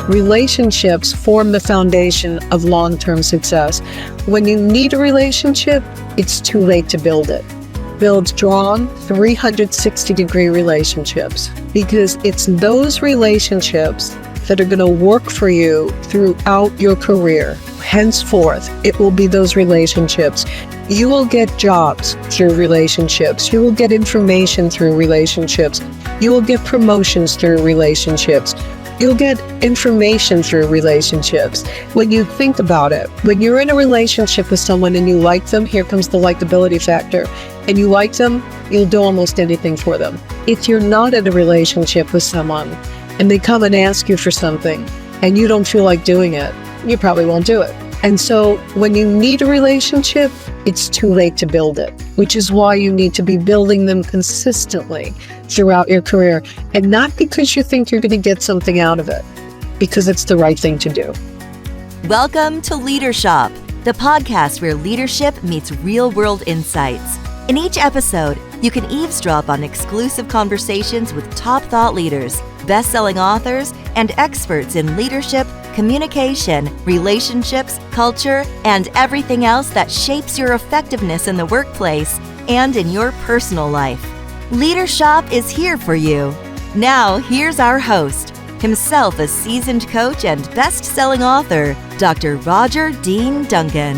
Relationships form the foundation of long-term success. When you need a relationship, it's too late to build it. Build strong 360-degree relationships, because it's those relationships that are going to work for you throughout your career. Henceforth, it will be those relationships. You will get jobs through relationships. You will get information through relationships. You will get promotions through relationships. You'll get information through relationships. When you think about it, when you're in a relationship with someone and you like them, here comes the likability factor, and you like them, you'll do almost anything for them. If you're not in a relationship with someone and they come and ask you for something and you don't feel like doing it, you probably won't do it. And so when you need a relationship, it's too late to build it, which is why you need to be building them consistently throughout your career. And not because you think you're going to get something out of it, because it's the right thing to do. Welcome to Leadership, the podcast where leadership meets real-world insights. In each episode, you can eavesdrop on exclusive conversations with top thought leaders, best-selling authors, and experts in leadership, communication, relationships, culture, and everything else that shapes your effectiveness in the workplace and in your personal life. Leadership is here for you. Now, here's our host, himself a seasoned coach and best-selling author, Dr. Rodger Dean Duncan.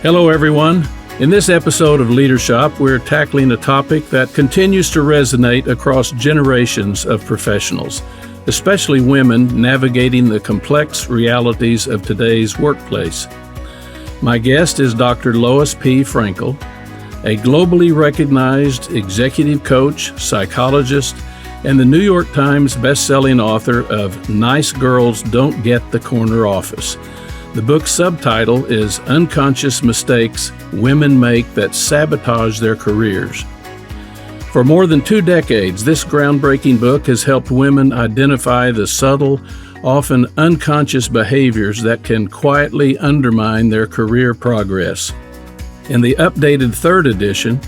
Hello, everyone. In this episode of Leadership, we're tackling a topic that continues to resonate across generations of professionals, especially women navigating the complex realities of today's workplace. My guest is Dr. Lois P. Frankel, a globally recognized executive coach, psychologist, and the New York Times bestselling author of Nice Girls Don't Get the Corner Office. The book's subtitle is Unconscious Mistakes Women Make That Sabotage Their Careers. For more than 2 decades, this groundbreaking book has helped women identify the subtle, often unconscious behaviors that can quietly undermine their career progress. In the updated 3rd edition,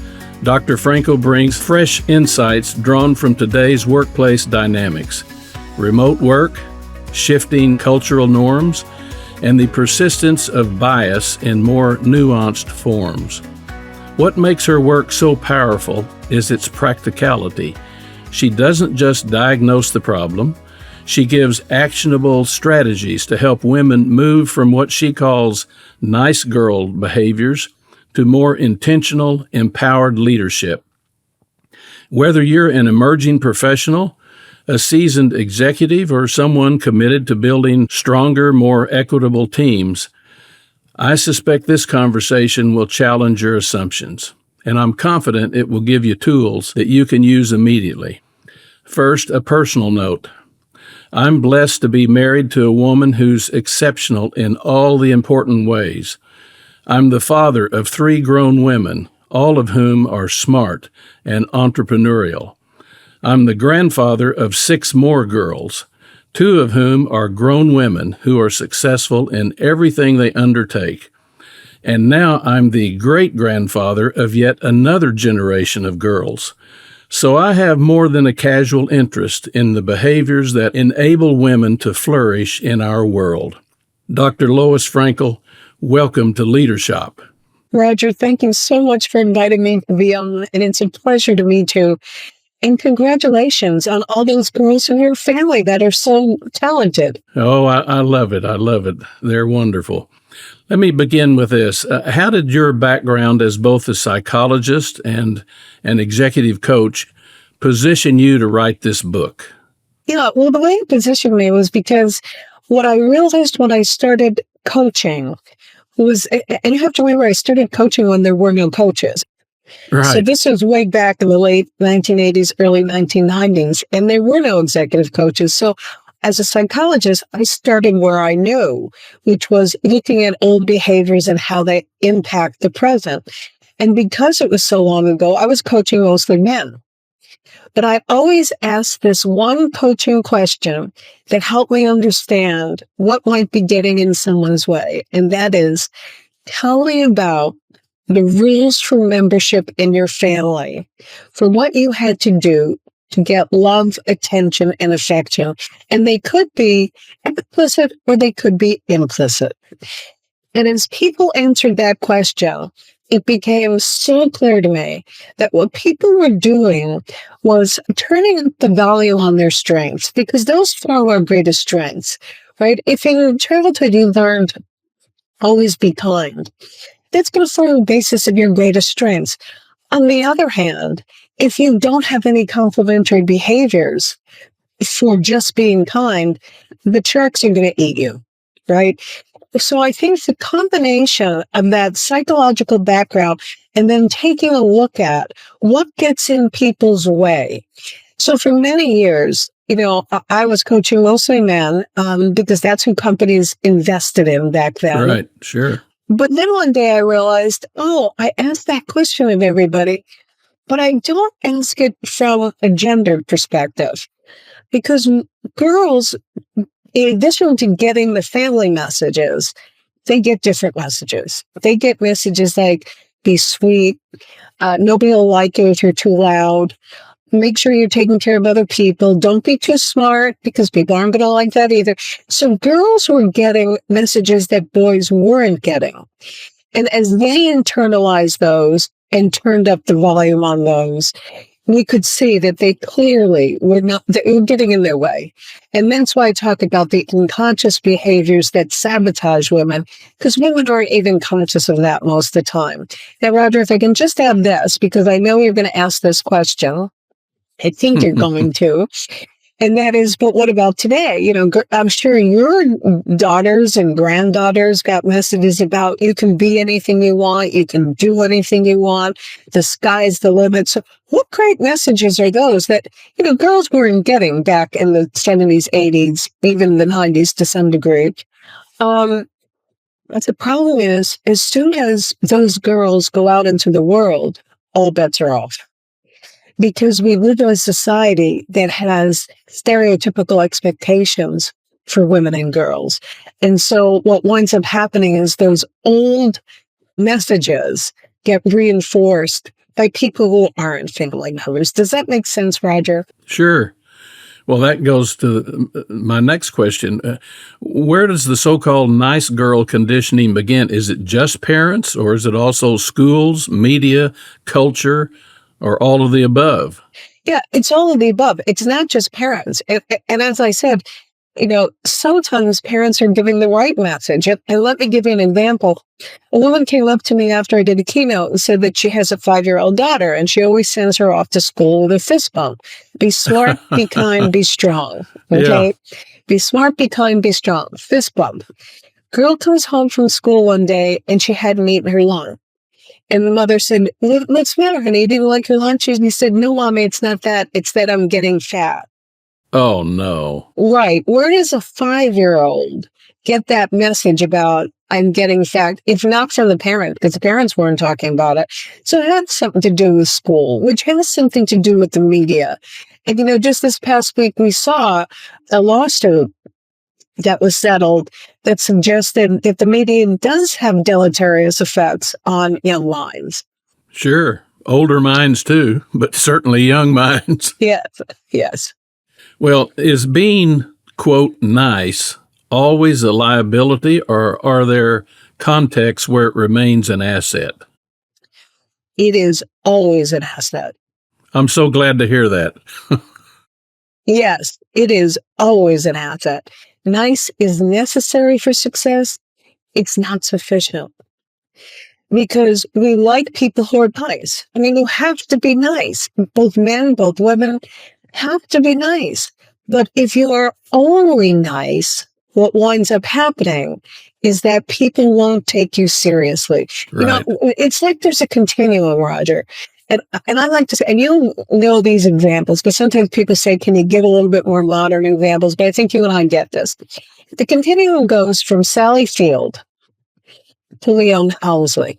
Dr. Frankel brings fresh insights drawn from today's workplace dynamics, remote work, shifting cultural norms, and the persistence of bias in more nuanced forms. What makes her work so powerful is its practicality. She doesn't just diagnose the problem, she gives actionable strategies to help women move from what she calls nice girl behaviors to more intentional, empowered leadership. Whether you're an emerging professional, a seasoned executive, or someone committed to building stronger, more equitable teams, I suspect this conversation will challenge your assumptions, and I'm confident it will give you tools that you can use immediately. First, a personal note. I'm blessed to be married to a woman who's exceptional in all the important ways. I'm the father of 3 grown women, all of whom are smart and entrepreneurial. I'm the grandfather of 6 more girls, 2 of whom are grown women who are successful in everything they undertake. And now I'm the great-grandfather of yet another generation of girls. So I have more than a casual interest in the behaviors that enable women to flourish in our world. Dr. Lois Frankel, welcome to Leadership. Rodger, thank you so much for inviting me to be on, and it's a pleasure to meet you. And congratulations on all those girls in your family that are so talented. Oh, I love it. I love it. They're wonderful. Let me begin with this. How did your background as both a psychologist and an executive coach position you to write this book? Yeah, well, the way it positioned me was because what I realized when I started coaching was, and you have to remember, I started coaching when there were no coaches. Right. So this was way back in the late 1980s, early 1990s, and there were no executive coaches. So as a psychologist, I started where I knew, which was looking at old behaviors and how they impact the present. And because it was so long ago, I was coaching mostly men. But I always asked this one coaching question that helped me understand what might be getting in someone's way. And that is, tell me about the rules for membership in your family, for what you had to do to get love, attention, and affection. And they could be explicit or they could be implicit. And as people answered that question, it became so clear to me that what people were doing was turning up the volume on their strengths, because those are our greatest strengths, right? If in childhood you learned always be kind, that's going to form the basis of your greatest strengths. On the other hand, if you don't have any complementary behaviors for just being kind, the sharks are going to eat you, right? So I think the combination of that psychological background and then taking a look at what gets in people's way. So for many years, I was coaching mostly men because that's who companies invested in back then. Right, sure. But then one day I realized, I asked that question of everybody, but I don't ask it from a gender perspective, because girls, in addition to getting the family messages, they get different messages. They get messages like, be sweet, nobody will like you if you're too loud, make sure you're taking care of other people, don't be too smart, because people aren't going to like that either. So girls were getting messages that boys weren't getting. And as they internalized those and turned up the volume on those, we could see that they clearly were getting in their way. And that's why I talk about the unconscious behaviors that sabotage women, because women aren't even conscious of that most of the time. Now, Rodger, if I can just add this, because I know you're going to ask this question. I think you're going to. And that is, but what about today? I'm sure your daughters and granddaughters got messages about you can be anything you want, you can do anything you want, the sky's the limit. So what great messages are those that, girls weren't getting back in the 70s, 80s, even the 90s to some degree? But the problem is, as soon as those girls go out into the world, all bets are off. Because we live in a society that has stereotypical expectations for women and girls. And so what winds up happening is those old messages get reinforced by people who aren't family members. Does that make sense, Rodger? Sure. Well, that goes to my next question. Where does the so-called nice girl conditioning begin? Is it just parents, or is it also schools, media, culture, or all of the above? Yeah, it's all of the above. It's not just parents. And as I said, sometimes parents are giving the right message. And let me give you an example. A woman came up to me after I did a keynote and said that she has a 5-year-old daughter, and she always sends her off to school with a fist bump. Be smart, be kind, be strong. Okay? Yeah. Be smart, be kind, be strong. Fist bump. Girl comes home from school one day and she hadn't eaten her lunch. And the mother said, what's the matter, honey? You didn't like your lunch? And he said, no, Mommy, it's not that. It's that I'm getting fat. Oh, no. Right. Where does a 5-year-old get that message about I'm getting fat, if not from the parent, because the parents weren't talking about it? So it had something to do with school, which has something to do with the media. And, just this past week, we saw a lawsuit that was settled that suggested that the media does have deleterious effects on young minds. Sure. Older minds too, but certainly young minds. Yes. Well, is being, quote, nice always a liability, or are there contexts where it remains an asset? It is always an asset. I'm so glad to hear that. Yes, it is always an asset. Nice is necessary for success. It's not sufficient. Because we like people who are nice. I mean, you have to be nice. Both men, both women have to be nice. But if you are only nice, what winds up happening is that people won't take you seriously. Right. It's like there's a continuum, Rodger. And I like to say, and you know these examples, but sometimes people say, can you give a little bit more modern examples? But I think you and I get this. The continuum goes from Sally Field to Leon Housley.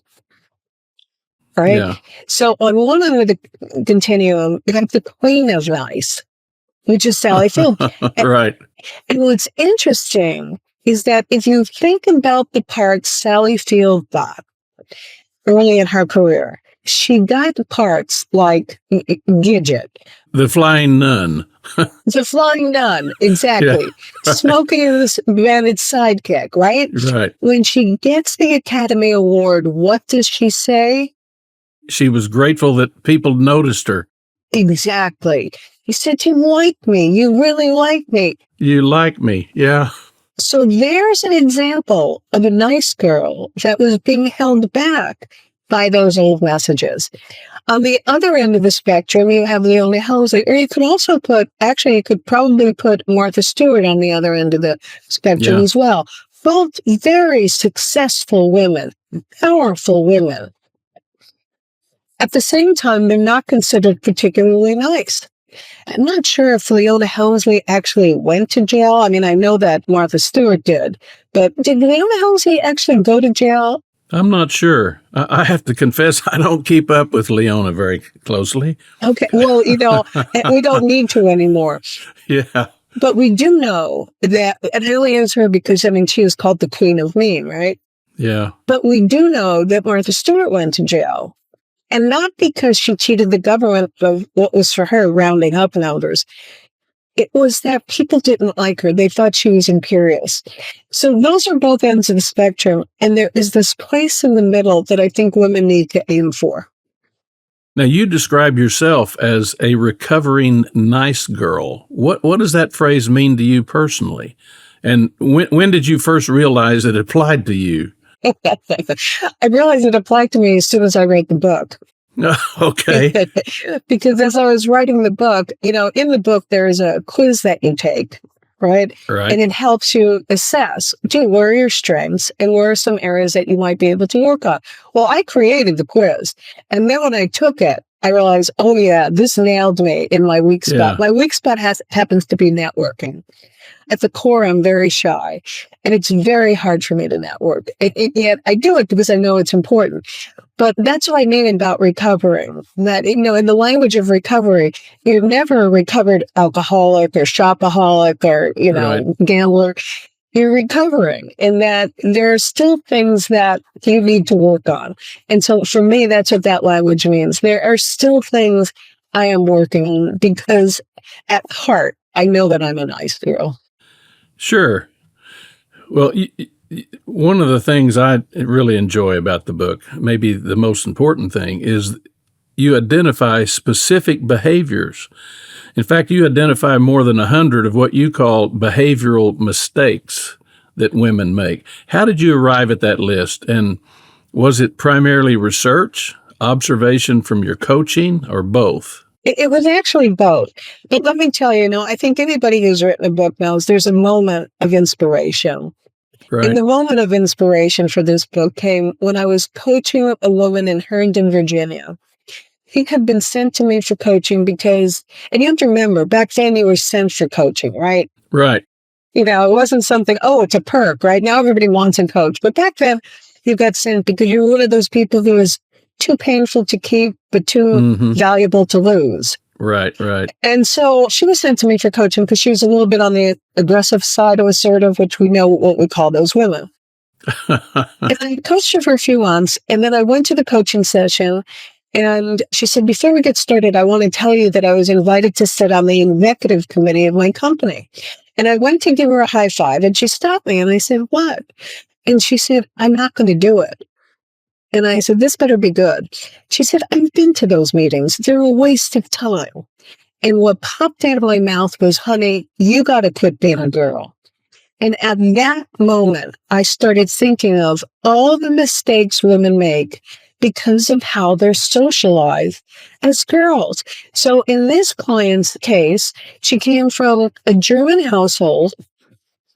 Right? Yeah. So on one end of the continuum, you have the queen of nice, which is Sally Field. Right. And what's interesting is that if you think about the part Sally Field got early in her career, she got parts like Gidget. The Flying Nun. The Flying Nun, exactly. Yeah. Smoking is Bennett's sidekick, right? Right. When she gets the Academy Award, what does she say? She was grateful that people noticed her. Exactly. He said, you like me. You really like me. You like me. Yeah. So there's an example of a nice girl that was being held back by those old messages. On the other end of the spectrum, you have Leona Helmsley, or you could also you could probably put Martha Stewart on the other end of the spectrum as well. Both very successful women, powerful women. At the same time, they're not considered particularly nice. I'm not sure if Leona Helmsley actually went to jail. I mean, I know that Martha Stewart did, but did Leona Helmsley actually go to jail? I'm not sure. I have to confess, I don't keep up with Leona very closely. Okay. Well, we don't need to anymore. Yeah. But we do know that, and I only answer her because, she was called the Queen of Mean, right? Yeah. But we do know that Martha Stewart went to jail. And not because she cheated the government of what was for her rounding up numbers. It was that people didn't like her. They thought she was imperious. So those are both ends of the spectrum. And there is this place in the middle that I think women need to aim for. Now, you describe yourself as a recovering nice girl. What does that phrase mean to you personally? And when did you first realize it applied to you? I realized it applied to me as soon as I read the book. Okay. Because as I was writing the book, in the book, there's a quiz that you take, right? Right. And it helps you assess, where are your strengths and where are some areas that you might be able to work on? Well, I created the quiz. And then when I took it, I realized, oh yeah, this nailed me in my weak spot. Yeah. My weak spot happens to be networking. At the core, I'm very shy, and it's very hard for me to network. Yet I do it because I know it's important. But that's what I mean about recovering. That, in the language of recovery, you're never a recovered alcoholic or shopaholic or, Right. gambler. You're recovering, in that there are still things that you need to work on. And so for me, that's what that language means. There are still things I am working on because at heart, I know that I'm a nice girl. Sure. Well, one of the things I really enjoy about the book, maybe the most important thing, is you identify specific behaviors. In fact, you identify more than 100 of what you call behavioral mistakes that women make. How did you arrive at that list? And was it primarily research, observation from your coaching, or both? It was actually both. But let me tell you, I think anybody who's written a book knows there's a moment of inspiration. Right. And the moment of inspiration for this book came when I was coaching a woman in Herndon, Virginia. He had been sent to me for coaching because, and you have to remember, back then you were sent for coaching, right? Right. It wasn't something, it's a perk, right? Now everybody wants a coach. But back then you got sent because you were one of those people who was too painful to keep, but too valuable to lose. Right, right. And so she was sent to me for coaching because she was a little bit on the aggressive side of assertive, which we know what we call those women. And I coached her for a few months, and then I went to the coaching session, and she said, before we get started, I want to tell you that I was invited to sit on the executive committee of my company. And I went to give her a high five, and she stopped me, and I said, what? And she said, I'm not going to do it. And I said, this better be good. She said, I've been to those meetings. They're a waste of time. And what popped out of my mouth was, honey, you got to quit being a girl. And at that moment, I started thinking of all the mistakes women make because of how they're socialized as girls. So in this client's case, she came from a German household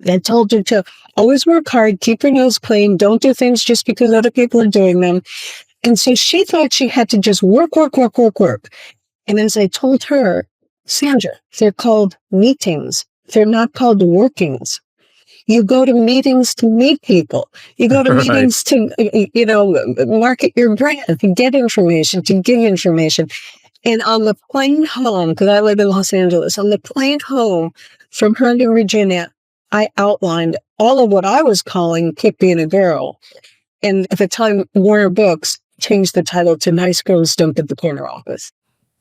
that told her to always work hard, keep your nose clean, don't do things just because other people are doing them. And so she thought she had to just work. And as I told her, Sandra, they're called meetings. They're not called workings. You go to meetings to meet people. You go to meetings to, market your brand, to get information, to give information. And on the plane home, because I live in Los Angeles, on the plane home from Herndon, Virginia, I outlined all of what I was calling Quit Being a Girl. And at the time, Warner Books change the title to Nice Girls Don't Get the Corner Office.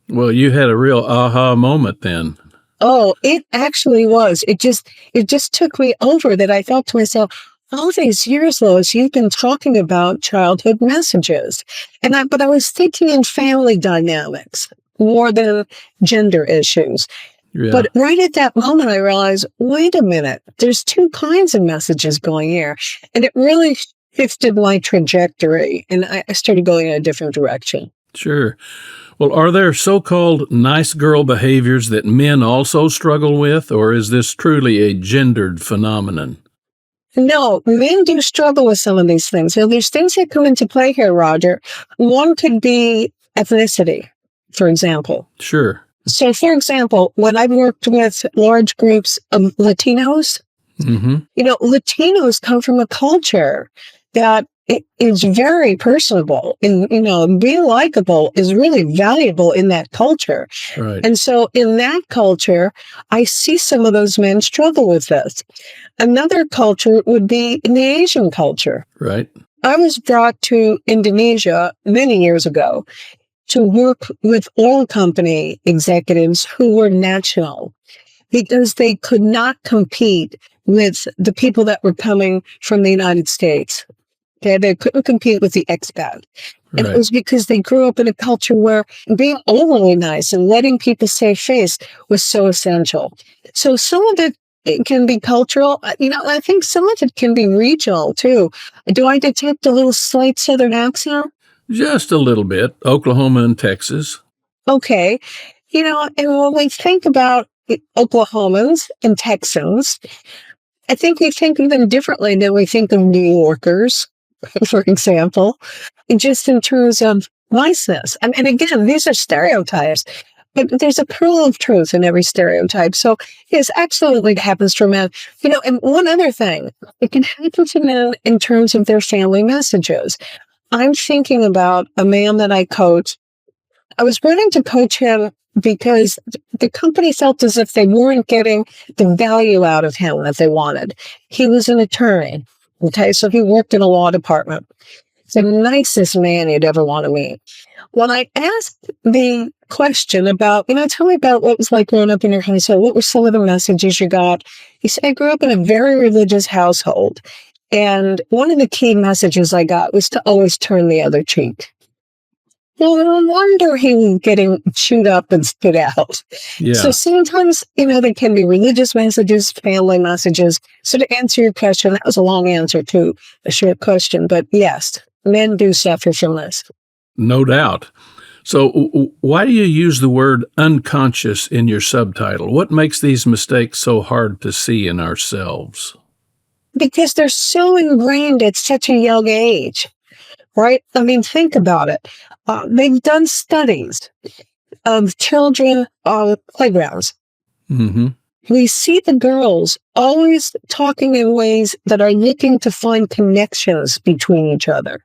Well, you had a real aha moment then. Oh, it actually was. It just took me over that I thought to myself, all these years, Lois, you've been talking about childhood messages. But I was thinking in family dynamics more than gender issues. Yeah. But right at that moment, I realized, wait a minute, there's two kinds of messages going here. And it really shifted my trajectory. And I started going in a different direction. Sure. Well, are there so-called nice girl behaviors that men also struggle with, or is this truly a gendered phenomenon? No, men do struggle with some of these things. So there's things that come into play here, Rodger. One could be ethnicity, for example. Sure. So, for example, when I've worked with large groups of Latinos, Latinos come from a culture that is very personable, and being likable is really valuable in that culture. Right. And so in that culture, I see some of those men struggle with this. Another culture would be in the Asian culture. Right. I was brought to Indonesia many years ago to work with oil company executives who were national because they could not compete with the people that were coming from the United States. They couldn't compete with the expat. And it was because they grew up in a culture where being overly nice and letting people save face was so essential. So some of it can be cultural. I think some of it can be regional too. Do I detect a little slight Southern accent? Just a little bit. Oklahoma and Texas. Okay. And when we think about Oklahomans and Texans, I think we think of them differently than we think of New Yorkers, for example, just in terms of niceness. And again, these are stereotypes, but there's a kernel of truth in every stereotype. So yes, absolutely it happens to men. And one other thing, it can happen to men in terms of their family messages. I'm thinking about a man that I coach. I was wanting to coach him because the company felt as if they weren't getting the value out of him that they wanted. He was an attorney. Okay, so he worked in a law department. It's the nicest man you'd ever want to meet. When I asked the question about, tell me about what it was like growing up in your household. What were some of the messages you got? He said, I grew up in a very religious household. And one of the key messages I got was to always turn the other cheek. Well, no wonder he was getting chewed up and spit out. Yeah. So sometimes, there can be religious messages, family messages. So to answer your question, that was a long answer to a short question. But yes, men do suffer from this. No doubt. So why do you use the word unconscious in your subtitle? What makes these mistakes so hard to see in ourselves? Because they're so ingrained at such a young age. Right? Think about it. They've done studies of children on playgrounds. Mm-hmm. We see the girls always talking in ways that are looking to find connections between each other.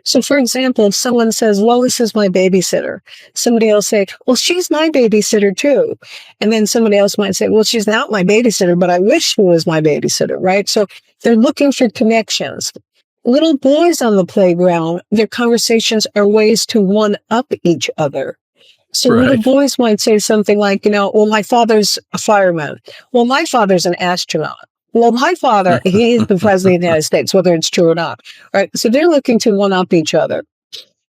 So, for example, if someone says, Lois is my babysitter, somebody else say, well, she's my babysitter too. And then somebody else might say, well, she's not my babysitter, but I wish she was my babysitter, right? So they're looking for connections. Little boys on the playground, their conversations are ways to one-up each other. So little boys might say something like, well, my father's a fireman. Well, my father's an astronaut. Well, my father, he's the president of the United States, whether it's true or not. Right? So they're looking to one-up each other.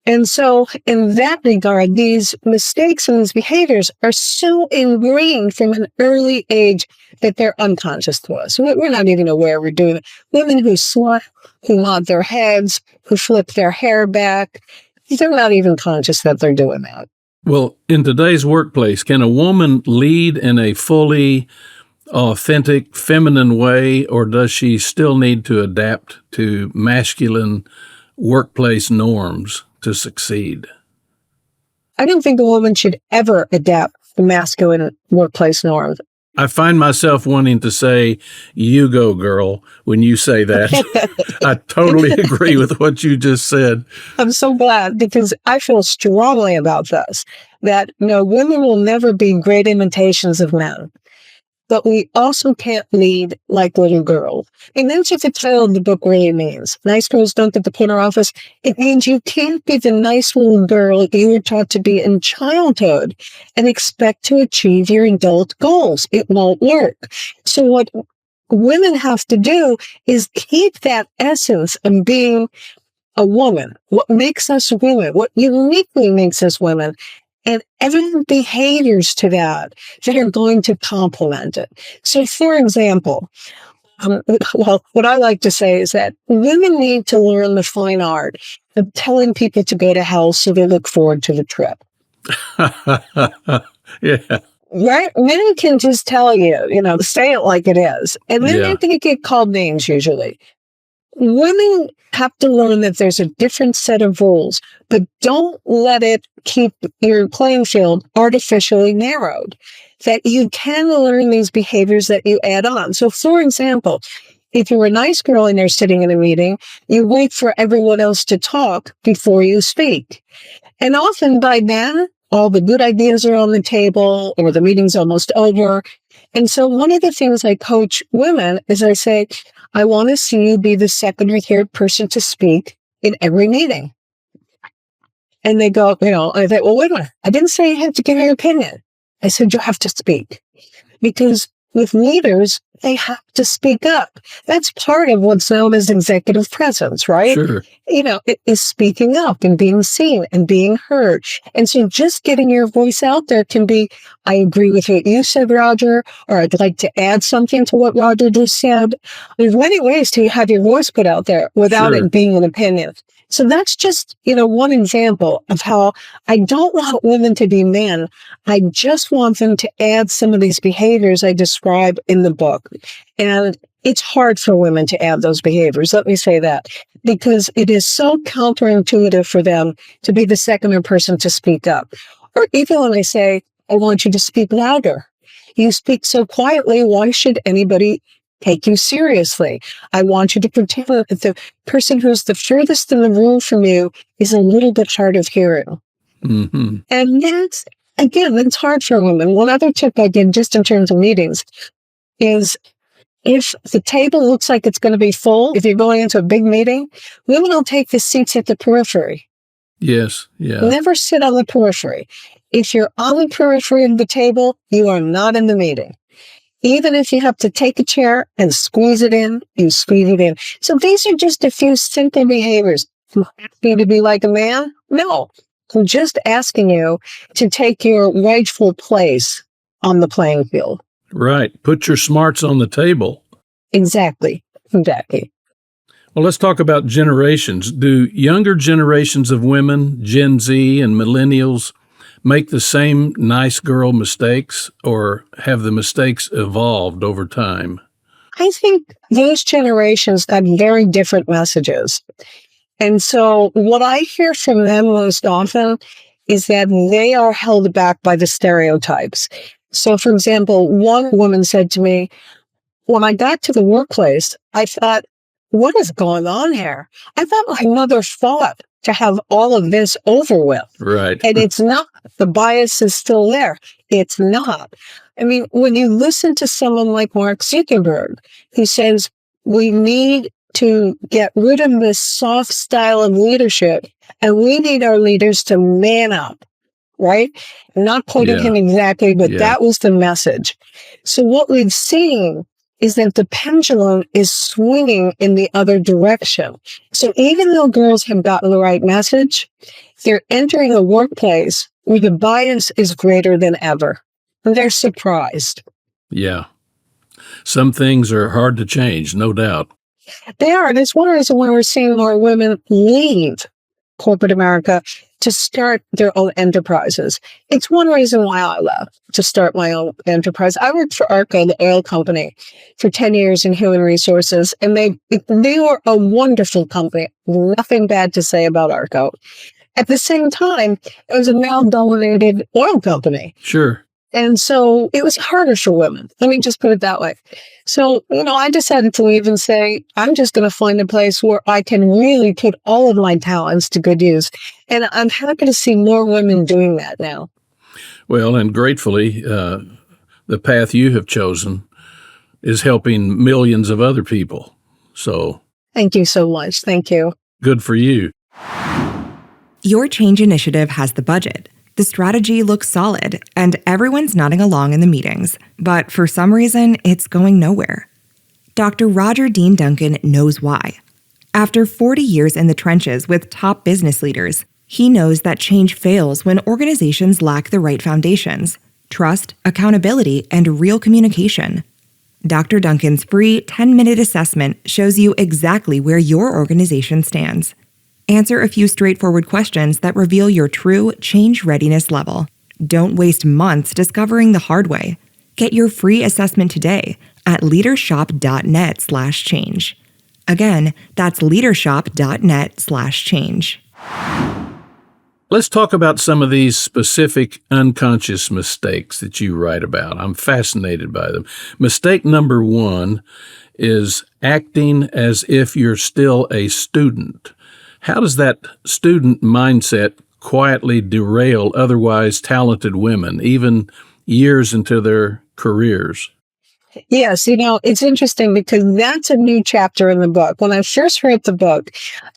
And so in that regard, these mistakes and these behaviors are so ingrained from an early age that they're unconscious to us. We're not even aware we're doing it. Women who slut, who nod their heads, who flip their hair back, they're not even conscious that they're doing that. Well, in today's workplace, can a woman lead in a fully authentic, feminine way, or does she still need to adapt to masculine workplace norms to succeed? I don't think a woman should ever adapt to masculine workplace norms. I find myself wanting to say, you go, girl, when you say that. I totally agree with what you just said. I'm so glad because I feel strongly about this, that women will never be great imitations of men. but we also can't lead like little girls. And that's what the title of the book really means. Nice girls don't get the corner office. It means you can't be the nice little girl you were taught to be in childhood and expect to achieve your adult goals. It won't work. So what women have to do is keep that essence of being a woman, what makes us women, what uniquely makes us women, and add behaviors to that are going to complement it. So, for example, what I like to say is that women need to learn the fine art of telling people to go to hell so they look forward to the trip. Yeah. Right? Men can just tell you, say it like it is. And then Yeah. they get called names usually. Women have to learn that there's a different set of rules, but don't let it keep your playing field artificially narrowed. That you can learn these behaviors that you add on. So, for example, if you're a nice girl and you're sitting in a meeting, you wait for everyone else to talk before you speak. And often by then, all the good ideas are on the table or the meeting's almost over. And so one of the things I coach women is I say, I want to see you be the second or third person to speak in every meeting. And they go, I think, well, wait a minute. I didn't say you had to give your opinion. I said, you have to speak. Because with leaders, they have to speak up. That's part of what's known as executive presence, right? Sure. It is speaking up and being seen and being heard. And so just getting your voice out there can be, I agree with what you said, Rodger, or I'd like to add something to what Rodger just said. There's many ways to have your voice put out there without Sure. it being an opinion. So that's just, one example of how I don't want women to be men. I just want them to add some of these behaviors I describe in the book. And it's hard for women to add those behaviors. Let me say that, because it is so counterintuitive for them to be the second person to speak up. Or even when I say, I want you to speak louder. You speak so quietly. Why should anybody take you seriously? I want you to pretend that the person who's the furthest in the room from you is a little bit hard of hearing. Mm-hmm. And that's hard for women. One other tip I did just in terms of meetings is if the table looks like it's going to be full, if you're going into a big meeting, women will take the seats at the periphery. Yes. Yeah. Never sit on the periphery. If you're on the periphery of the table, you are not in the meeting. Even if you have to take a chair and squeeze it in, you squeeze it in. So these are just a few simple behaviors. Do you ask me to be like a man? No. I'm just asking you to take your rightful place on the playing field. Right. Put your smarts on the table. Exactly. Well, let's talk about generations. Do younger generations of women, Gen Z and millennials, make the same nice girl mistakes, or have the mistakes evolved over time? I think those generations got very different messages. And so what I hear from them most often is that they are held back by the stereotypes. So, for example, one woman said to me, when I got to the workplace, I thought, what is going on here? I thought my mother fought to have all of this over with. Right. And it's not. The bias is still there. It's not. I mean, when you listen to someone like Mark Zuckerberg, who says we need to get rid of this soft style of leadership and we need our leaders to man up, right? Not quoting him exactly, but that was the message. So what we've seen is that the pendulum is swinging in the other direction. So even though girls have gotten the right message, they're entering a workplace where the bias is greater than ever. And they're surprised. Yeah. Some things are hard to change, no doubt. They are. And it's one reason why we're seeing more women leave corporate America to start their own enterprises. It's one reason why I left to start my own enterprise. I worked for Arco, the oil company, for 10 years in human resources, and they were a wonderful company. Nothing bad to say about Arco. At the same time, it was a male-dominated oil company. Sure. And so it was harder for women. Let me just put it that way. So, I decided to leave and say, I'm just going to find a place where I can really put all of my talents to good use. And I'm happy to see more women doing that now. Well, and gratefully, the path you have chosen is helping millions of other people. So Thank you so much. Thank you. good for you. Your change initiative has the budget. The strategy looks solid, and everyone's nodding along in the meetings. But for some reason, it's going nowhere. Dr. Rodger Dean Duncan knows why. After 40 years in the trenches with top business leaders, he knows that change fails when organizations lack the right foundations: trust, accountability, and real communication. Dr. Duncan's free 10-minute assessment shows you exactly where your organization stands. Answer a few straightforward questions that reveal your true change readiness level. Don't waste months discovering the hard way. Get your free assessment today at leadershop.net/change. Again, that's leadershop.net/change. Let's talk about some of these specific unconscious mistakes that you write about. I'm fascinated by them. Mistake number 1 is acting as if you're still a student. How does that student mindset quietly derail otherwise talented women, even years into their careers? Yes, it's interesting because that's a new chapter in the book. When I first read the book,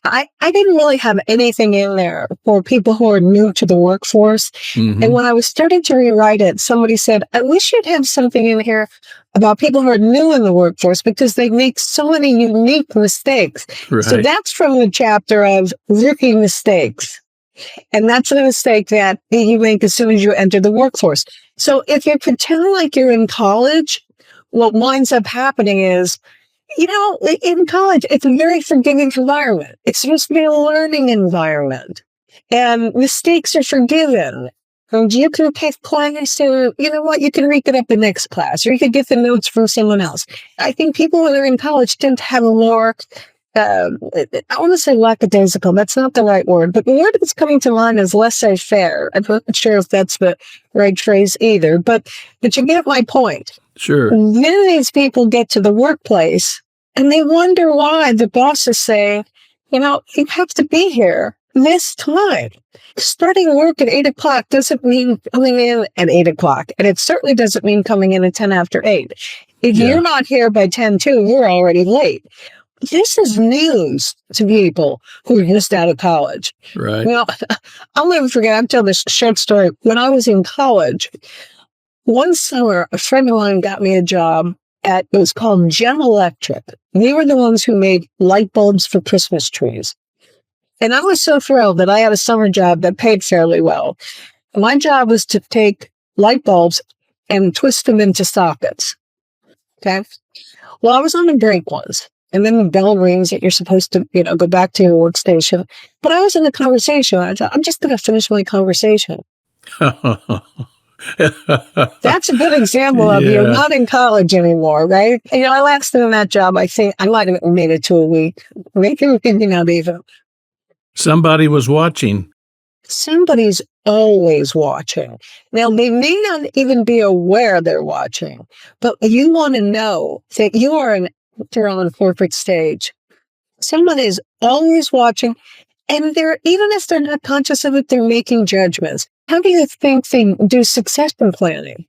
I didn't really have anything in there for people who are new to the workforce. Mm-hmm. And when I was starting to rewrite it, somebody said, I wish you'd have something in here about people who are new in the workforce because they make so many unique mistakes. Right. So that's from the chapter of rookie mistakes. And that's a mistake that you make as soon as you enter the workforce. So if you pretend like you're in college, what winds up happening is, in college, it's a very forgiving environment. It's supposed to be a learning environment. And mistakes are forgiven. And you can take class and, you can read it up the next class, or you could get the notes from someone else. I think people when they're in college tend to have a more, I want to say lackadaisical. That's not the right word, but the word that's coming to mind is laissez-faire. I'm not sure if that's the right phrase either, but you get my point. Sure. Then these people get to the workplace and they wonder why the boss is saying, you have to be here this time. Starting work at 8 o'clock doesn't mean coming in at 8 o'clock. And it certainly doesn't mean coming in at 10 after 8. If you're not here by 10:02, you're already late. This is news to people who are just out of college. Right. I'll never forget, I'll tell this short story. When I was in college, one summer, a friend of mine got me a job it was called General Electric. We were the ones who made light bulbs for Christmas trees. And I was so thrilled that I had a summer job that paid fairly well. My job was to take light bulbs and twist them into sockets. Okay. Well, I was on a break once, and then the bell rings that you're supposed to, go back to your workstation. But I was in a conversation. I thought, I'm just going to finish my conversation. That's a good example of you're not in college anymore, right? I lasted in that job. I think I might have made it to a week. Maybe not even. Somebody was watching. Somebody's always watching. Now, they may not even be aware they're watching, but you want to know that you're on the corporate stage. Someone is always watching, and even if they're not conscious of it, they're making judgments. How do you think they do succession planning?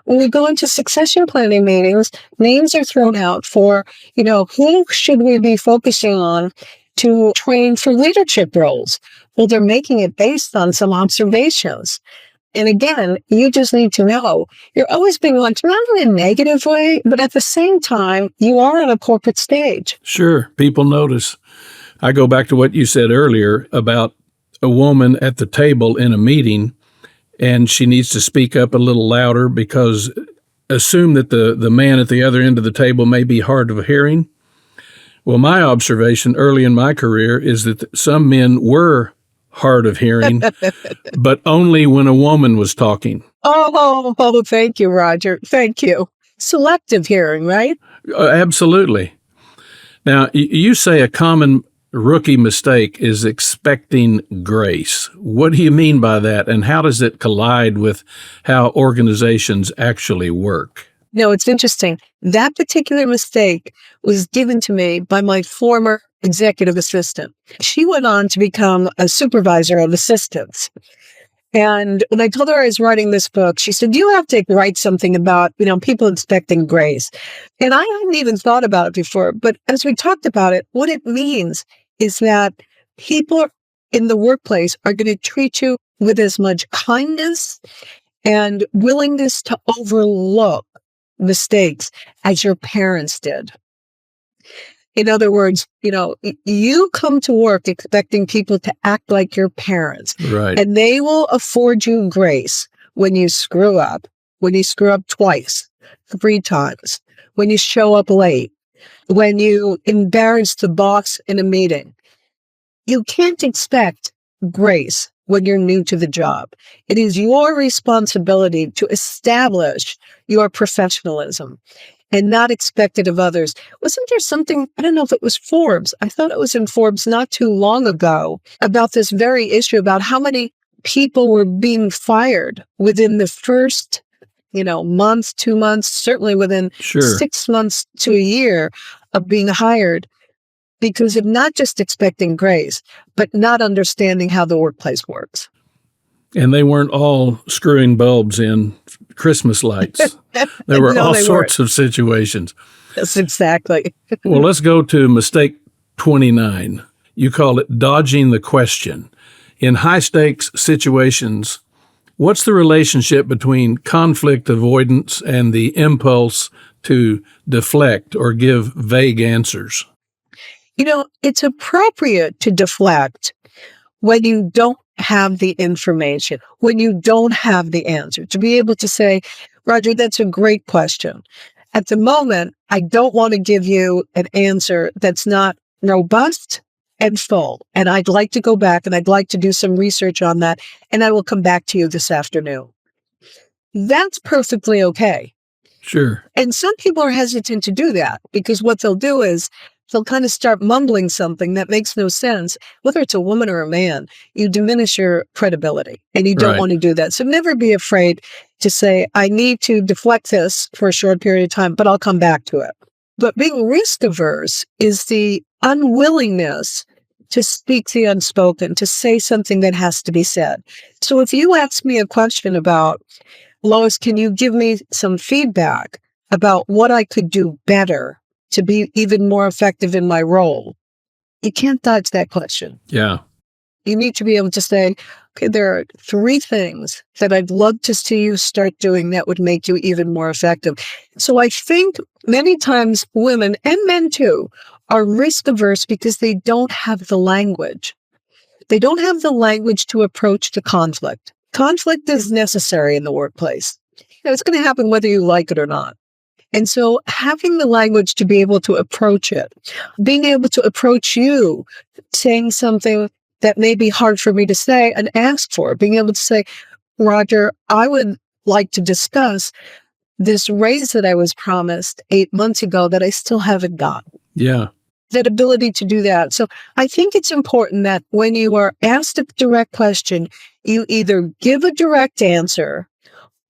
When we go into succession planning meetings, names are thrown out for, who should we be focusing on to train for leadership roles? Well, they're making it based on some observations. And again, you just need to know you're always being watched, not in a negative way, but at the same time, you are on a corporate stage. Sure. People notice. I go back to what you said earlier about a woman at the table in a meeting, and she needs to speak up a little louder because assume that the man at the other end of the table may be hard of hearing. Well, my observation early in my career is that some men were hard of hearing, but only when a woman was talking. Oh, thank you, Rodger. Thank you. Selective hearing, right? Absolutely. Now, you say a common rookie mistake is expecting grace. What do you mean by that, and how does it collide with how organizations actually work? No, it's interesting. That particular mistake was given to me by my former executive assistant. She went on to become a supervisor of assistants. And when I told her I was writing this book, she said, you have to write something about, people expecting grace. And I hadn't even thought about it before. But as we talked about it, what it means is that people in the workplace are going to treat you with as much kindness and willingness to overlook mistakes as your parents did. In other words, you come to work expecting people to act like your parents. Right. And they will afford you grace when you screw up twice, 3 times, when you show up late, when you embarrass the boss in a meeting. You can't expect grace when you're new to the job. It is your responsibility to establish your professionalism and not expect it of others. Wasn't there something, I don't know if it was Forbes, I thought it was in Forbes not too long ago, about this very issue, about how many people were being fired within the first, month, 2 months, certainly within 6 months to a year of being hired, because of not just expecting grace, but not understanding how the workplace works. And they weren't all screwing bulbs in Christmas lights. There were all sorts of situations. Yes, exactly. Well, let's go to mistake 29. You call it dodging the question. In high-stakes situations, what's the relationship between conflict avoidance and the impulse to deflect or give vague answers? It's appropriate to deflect when you don't have the information, when you don't have the answer, to be able to say, Rodger, that's a great question. At the moment, I don't want to give you an answer that's not robust and full. And I'd like to go back and I'd like to do some research on that. And I will come back to you this afternoon. That's perfectly okay. Sure. And some people are hesitant to do that because what they'll do is they'll kind of start mumbling something that makes no sense. Whether it's a woman or a man, you diminish your credibility and you don't want to do that. So never be afraid to say, I need to deflect this for a short period of time, but I'll come back to it. But being risk averse is the unwillingness to speak the unspoken, to say something that has to be said. So if you ask me a question about, Lois, can you give me some feedback about what I could do better to be even more effective in my role? You can't dodge that question. Yeah. You need to be able to say, okay, there are 3 things that I'd love to see you start doing that would make you even more effective. So I think many times women and men too are risk averse because they don't have the language. They don't have the language to approach the conflict. Conflict is necessary in the workplace. It's going to happen whether you like it or not. And so having the language to be able to approach it, being able to approach you, saying something that may be hard for me to say and ask for, being able to say, Rodger, I would like to discuss this raise that I was promised 8 months ago that I still haven't got. Yeah. That ability to do that. So I think it's important that when you are asked a direct question, you either give a direct answer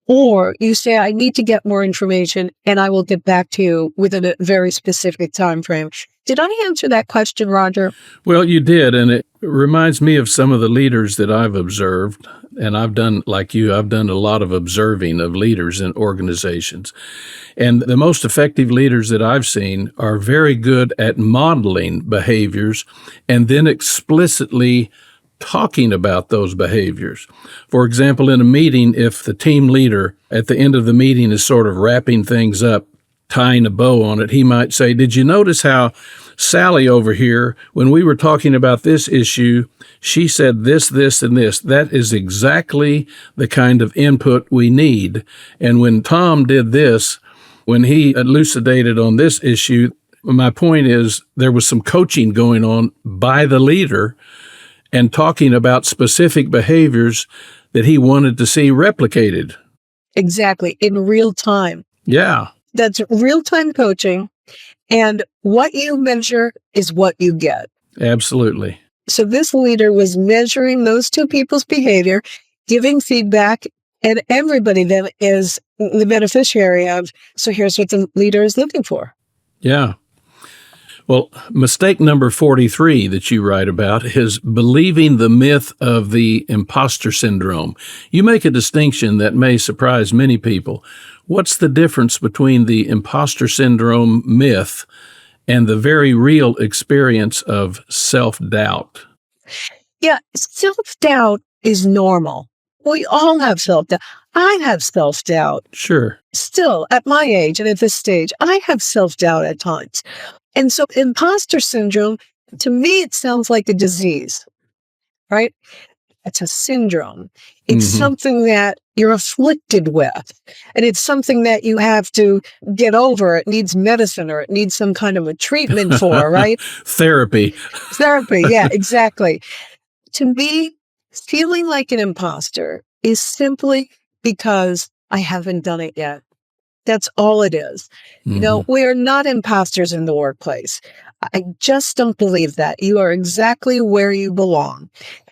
or you say, I need to get more information and I will get back to you within a very specific time frame. Did I answer that question, Rodger? Well, you did, and it reminds me of some of the leaders that I've observed, and I've done, like you, I've done a lot of observing of leaders in organizations. And the most effective leaders that I've seen are very good at modeling behaviors and then explicitly talking about those behaviors. For example, in a meeting, if the team leader at the end of the meeting is sort of wrapping things up, tying a bow on it, he might say, did you notice how Sally over here, when we were talking about this issue, she said this, this, and this. That is exactly the kind of input we need. And when Tom did this, when he elucidated on this issue, my point is there was some coaching going on by the leader and talking about specific behaviors that he wanted to see replicated. Exactly. In real time. Yeah. That's real-time coaching. And what you measure is what you get. Absolutely. So this leader was measuring those 2 people's behavior, giving feedback, and everybody then is the beneficiary of, so here's what the leader is looking for. Yeah. Well, mistake number 43 that you write about is believing the myth of the imposter syndrome. You make a distinction that may surprise many people. What's the difference between the imposter syndrome myth and the very real experience of self-doubt? Yeah, self-doubt is normal. We all have self-doubt. I have self-doubt. Sure. Still, at my age and at this stage, I have self-doubt at times. And so imposter syndrome, to me, it sounds like a disease, right? It's a syndrome. It's something that you're afflicted with. And it's something that you have to get over. It needs medicine or it needs some kind of a treatment for, right? Therapy. Therapy, yeah, exactly. To me, feeling like an imposter is simply because I haven't done it yet. That's all it is. You know, we are not imposters in the workplace. I just don't believe that. You are exactly where you belong.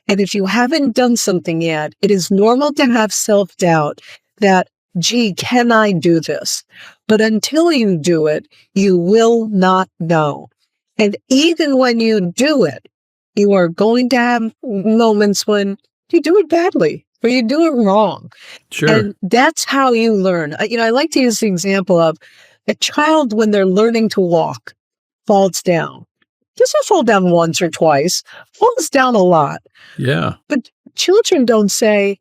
And if you haven't done something yet, it is normal to have self-doubt that, gee, can I do this? But until you do it, you will not know. And even when you do it, you are going to have moments when you do it badly or you do it wrong. Sure. And that's how you learn. I like to use the example of a child when they're learning to walk falls down. Doesn't fall down once or twice, falls down a lot. Yeah. But children don't say,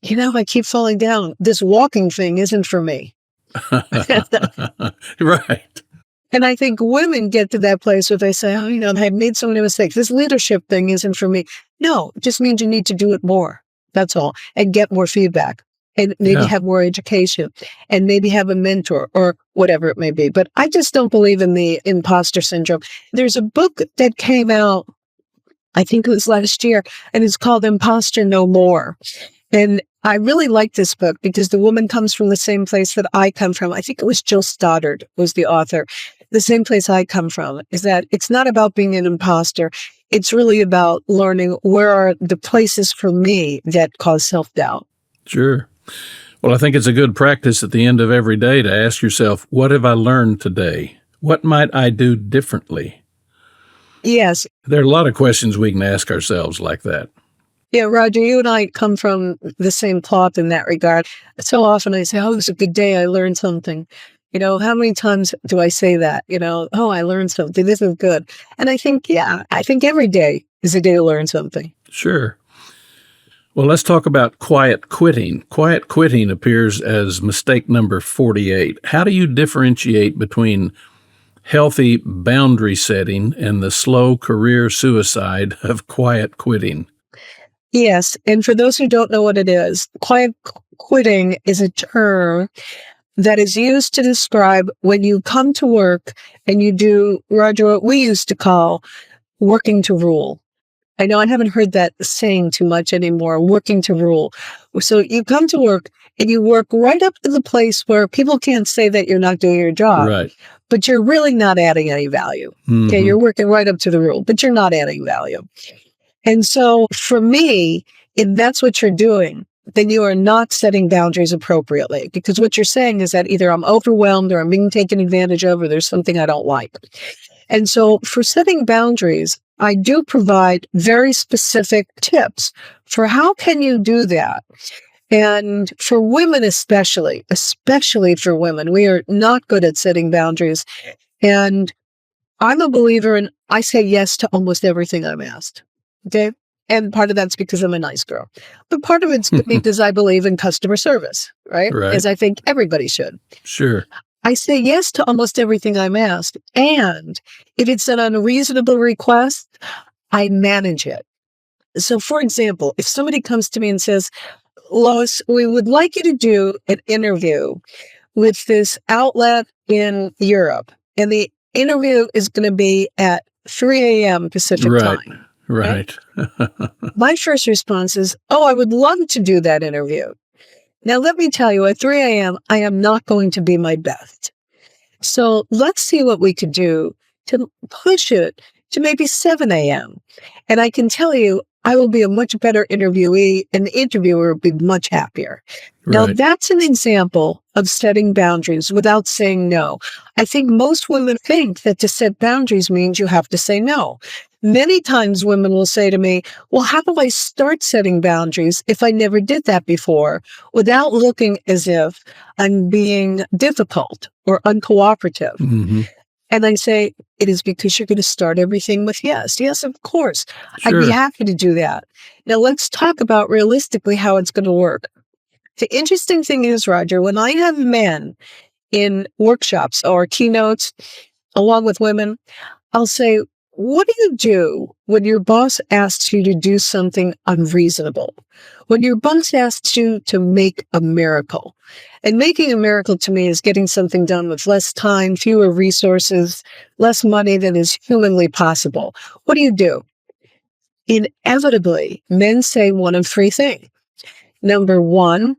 I keep falling down. This walking thing isn't for me. Right. And I think women get to that place where they say, I've made so many mistakes. This leadership thing isn't for me. No, it just means you need to do it more. That's all. And get more feedback and maybe have more education and maybe have a mentor or whatever it may be. But I just don't believe in the imposter syndrome. There's a book that came out, I think it was last year, and it's called Imposter No More. And I really like this book because the woman comes from the same place that I come from. I think it was Jill Stoddard was the author. The same place I come from is that it's not about being an imposter. It's really about learning where are the places for me that cause self-doubt. Sure. Well, I think it's a good practice at the end of every day to ask yourself, what have I learned today? What might I do differently? Yes. There are a lot of questions we can ask ourselves like that. Yeah, Rodger, you and I come from the same cloth in that regard. So often I say, it was a good day. I learned something. How many times do I say that? I learned something. This is good. And I think every day is a day to learn something. Sure. Well, let's talk about quiet quitting. Quiet quitting appears as mistake number 48. How do you differentiate between healthy boundary setting and the slow career suicide of quiet quitting? Yes. And for those who don't know what it is, quiet quitting is a term that is used to describe when you come to work and you do, Rodger, what we used to call working to rule. I know I haven't heard that saying too much anymore, working to rule. So you come to work and you work right up to the place where people can't say that you're not doing your job, Right. but you're really not adding any value. Okay, you're working right up to the rule, but you're not adding value. And so for me, if that's what you're doing, then you are not setting boundaries appropriately, because what you're saying is that either I'm overwhelmed or I'm being taken advantage of or there's something I don't like. And so for setting boundaries, I do provide very specific tips for how can you do that. And for women especially for women, we are not good at setting boundaries. And I'm a believer in, I say yes to almost everything I'm asked. Okay. And part of that's because I'm a nice girl. But part of it's because I believe in customer service, right? As I think everybody should. Sure. I say yes to almost everything I'm asked. And if it's an unreasonable request, I manage it. So for example, if somebody comes to me and says, Lois, we would like you to do an interview with this outlet in Europe. And the interview is going to be at 3 a.m. Pacific time. Right. My first response is, I would love to do that interview. Now, let me tell you, at 3 a.m., I am not going to be my best. So let's see what we could do to push it to maybe 7 a.m. And I can tell you, I will be a much better interviewee and the interviewer will be much happier. Now, that's an example of setting boundaries without saying no. I think most women think that to set boundaries means you have to say no. Many times women will say to me, well, how do I start setting boundaries if I never did that before, without looking as if I'm being difficult or uncooperative? Mm-hmm. And I say, it is because you're going to start everything with yes. Yes, of course. I'd be Sure. happy to do that. Now let's talk about realistically how it's going to work. The interesting thing is, Rodger, when I have men in workshops or keynotes along with women, I'll say, what do you do when your boss asks you to do something unreasonable? When your boss asks you to make a miracle? And making a miracle to me is getting something done with less time, fewer resources, less money than is humanly possible. What do? Inevitably, men say one of three things. Number one,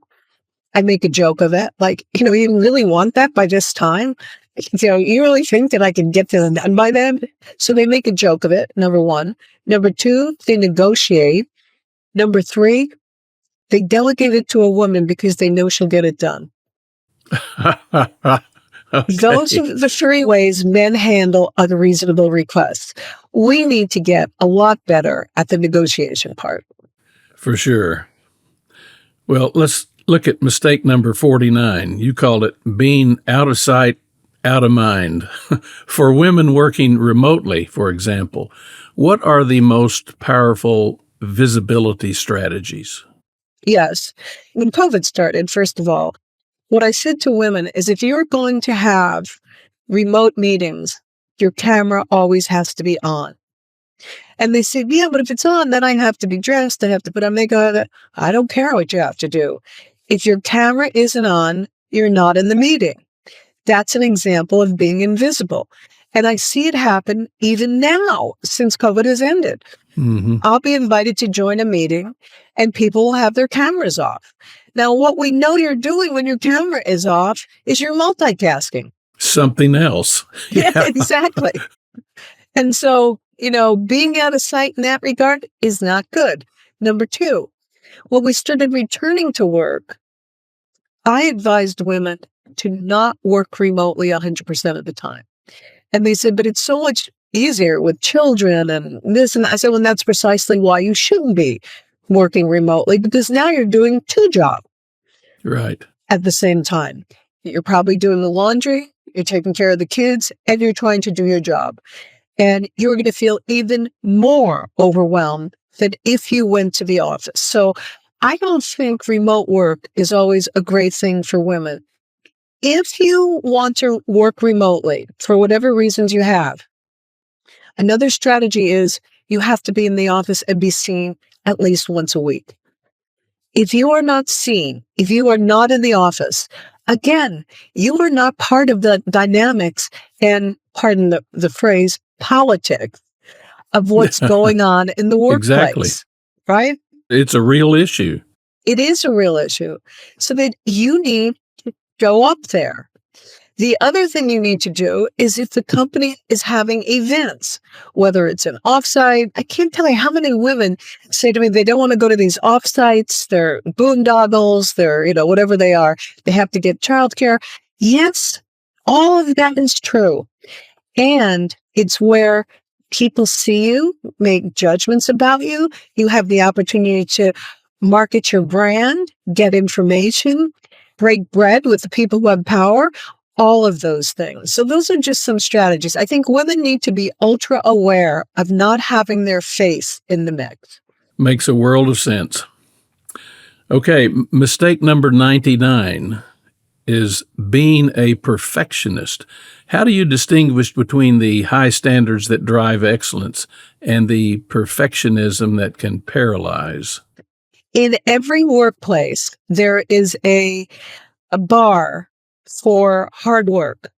I make a joke of it. Like, you really want that by this time? You really think that I can get that done by then? So they make a joke of it, number one. Number two, they negotiate. Number three, they delegate it to a woman because they know she'll get it done. Those Okay. are the three ways men handle unreasonable requests. We need to get a lot better at the negotiation part. For sure. Well, let's look at mistake number 49. You called it being out of sight, out of mind. For women working remotely, for example, what are the most powerful visibility strategies? Yes. When COVID started, first of all, what I said to women is if you're going to have remote meetings, your camera always has to be on. And they said, yeah, but if it's on, then I have to be dressed. I have to put on makeup. I don't care what you have to do. If your camera isn't on, you're not in the meeting. That's an example of being invisible. And I see it happen even now since COVID has ended. Mm-hmm. I'll be invited to join a meeting and people will have their cameras off. Now, what we know you're doing when your camera is off is you're multitasking. Something else. Yeah, exactly. And so, being out of sight in that regard is not good. Number two, when we started returning to work, I advised women to not work remotely 100% of the time. And they said, but it's so much easier with children and this and that. I said, well, that's precisely why you shouldn't be working remotely, because now you're doing two jobs Right. at the same time. You're probably doing the laundry, you're taking care of the kids, and you're trying to do your job. And you're going to feel even more overwhelmed than if you went to the office. So I don't think remote work is always a great thing for women. If you want to work remotely, for whatever reasons you have, another strategy is you have to be in the office and be seen at least once a week. If you are not seen, if you are not in the office, again, you are not part of the dynamics and, pardon the phrase, politics of what's going on in the workplace, Exactly. right? It's a real issue. It is a real issue. So that you need to go up there. The other thing you need to do is if the company is having events, whether it's an offsite, I can't tell you how many women say to me they don't want to go to these offsites, they're boondoggles, they're, whatever they are, they have to get childcare. Yes, all of that is true. And it's where people see you, make judgments about you. You have the opportunity to market your brand, get information, break bread with the people who have power, all of those things. So those are just some strategies. I think women need to be ultra aware of not having their face in the mix. Makes a world of sense. Okay, mistake number 99 is being a perfectionist. How do you distinguish between the high standards that drive excellence and the perfectionism that can paralyze? In every workplace, there is a bar for hard work,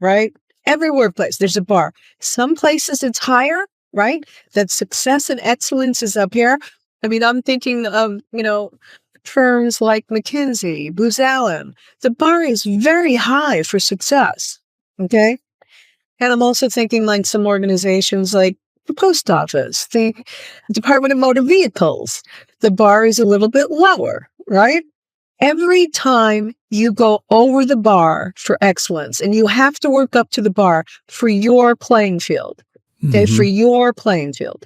right? Every workplace, there's a bar. Some places it's higher, right? That success and excellence is up here. I mean, I'm thinking of, firms like McKinsey, Booz Allen. The bar is very high for success, okay? And I'm also thinking like some organizations like the post office, the Department of Motor Vehicles. The bar is a little bit lower, right? Every time you go over the bar for excellence, and you have to work up to the bar for your playing field, okay, for your playing field.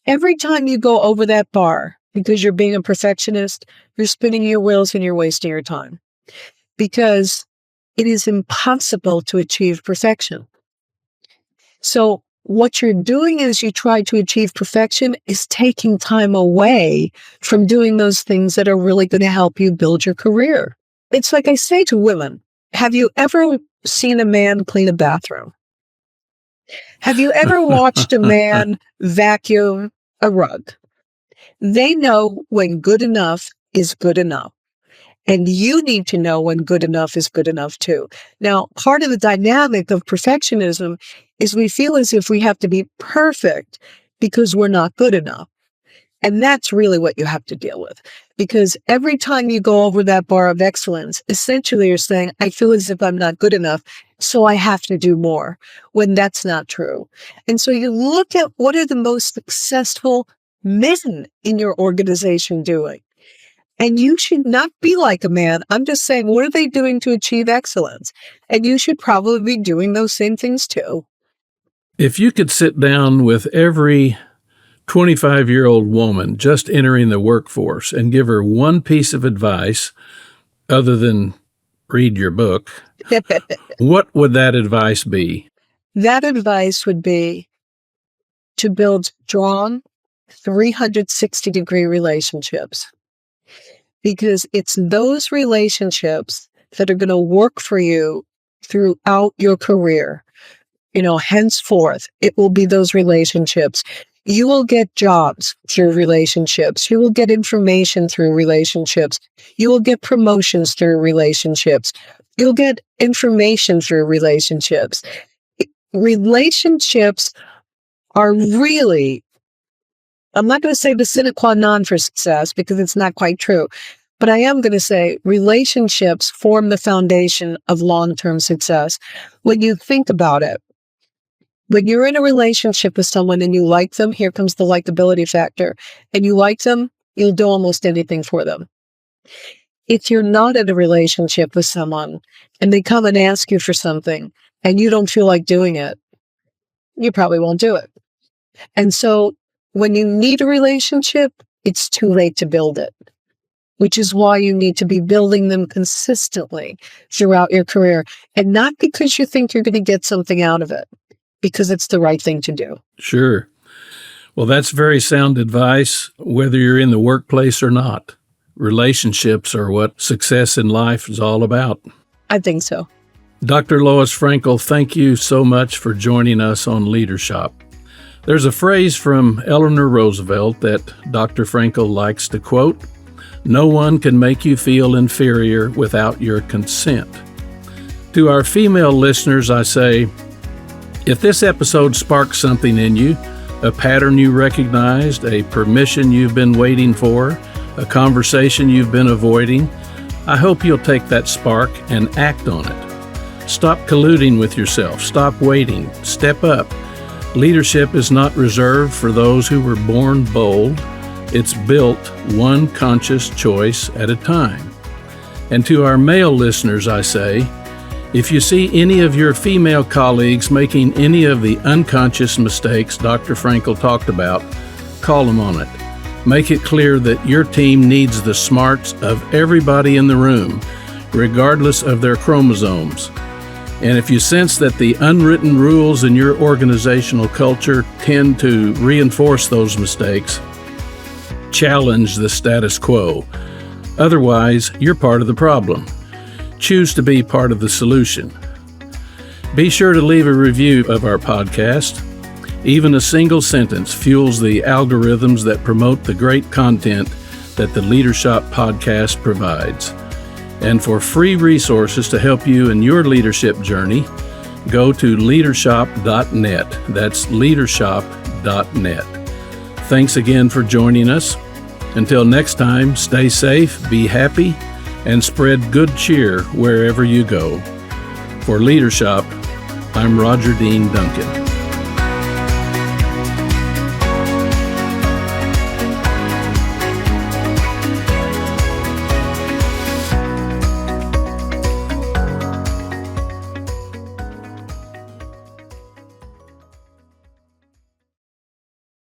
Every time you go over that bar, because you're being a perfectionist, you're spinning your wheels and you're wasting your time. Because it is impossible to achieve perfection. So what you're doing as you try to achieve perfection is taking time away from doing those things that are really going to help you build your career. It's like I say to women, have you ever seen a man clean a bathroom? Have you ever watched a man vacuum a rug? They know when good enough is good enough. And you need to know when good enough is good enough too. Now, part of the dynamic of perfectionism is we feel as if we have to be perfect because we're not good enough. And that's really what you have to deal with. Because every time you go over that bar of excellence, essentially you're saying, I feel as if I'm not good enough, so I have to do more, when that's not true. And so you look at what are the most successful men in your organization doing. And you should not be like a man. I'm just saying, what are they doing to achieve excellence? And you should probably be doing those same things too. If you could sit down with every 25-year-old woman just entering the workforce and give her one piece of advice other than read your book, what would that advice be? That advice would be to build strong 360-degree relationships. Because it's those relationships that are going to work for you throughout your career. Henceforth, it will be those relationships. You will get jobs through relationships. You will get information through relationships. You will get promotions through relationships. You'll get information through relationships. Relationships are really, I'm not going to say the sine qua non for success because it's not quite true, but I am going to say relationships form the foundation of long-term success. When you think about it, when you're in a relationship with someone and you like them, here comes the likability factor, and you like them, you'll do almost anything for them. If you're not in a relationship with someone and they come and ask you for something and you don't feel like doing it, you probably won't do it. And so when you need a relationship, it's too late to build it, which is why you need to be building them consistently throughout your career. And not because you think you're going to get something out of it, because it's the right thing to do. Sure. Well, that's very sound advice, whether you're in the workplace or not. Relationships are what success in life is all about. I think so. Dr. Lois Frankel, thank you so much for joining us on Leadership. There's a phrase from Eleanor Roosevelt that Dr. Frankel likes to quote, "No one can make you feel inferior without your consent." To our female listeners, I say, if this episode sparked something in you, a pattern you recognized, a permission you've been waiting for, a conversation you've been avoiding, I hope you'll take that spark and act on it. Stop colluding with yourself. Stop waiting. Step up. Leadership is not reserved for those who were born bold. It's built one conscious choice at a time. And to our male listeners, I say, if you see any of your female colleagues making any of the unconscious mistakes Dr. Frankel talked about, call them on it. Make it clear that your team needs the smarts of everybody in the room, regardless of their chromosomes. And if you sense that the unwritten rules in your organizational culture tend to reinforce those mistakes, challenge the status quo. Otherwise, you're part of the problem. Choose to be part of the solution. Be sure to leave a review of our podcast. Even a single sentence fuels the algorithms that promote the great content that the Leadership podcast provides. And for free resources to help you in your leadership journey, go to leadership.net. That's leadership.net. Thanks again for joining us. Until next time, stay safe, be happy, and spread good cheer wherever you go. For Leadership, I'm Rodger Dean Duncan.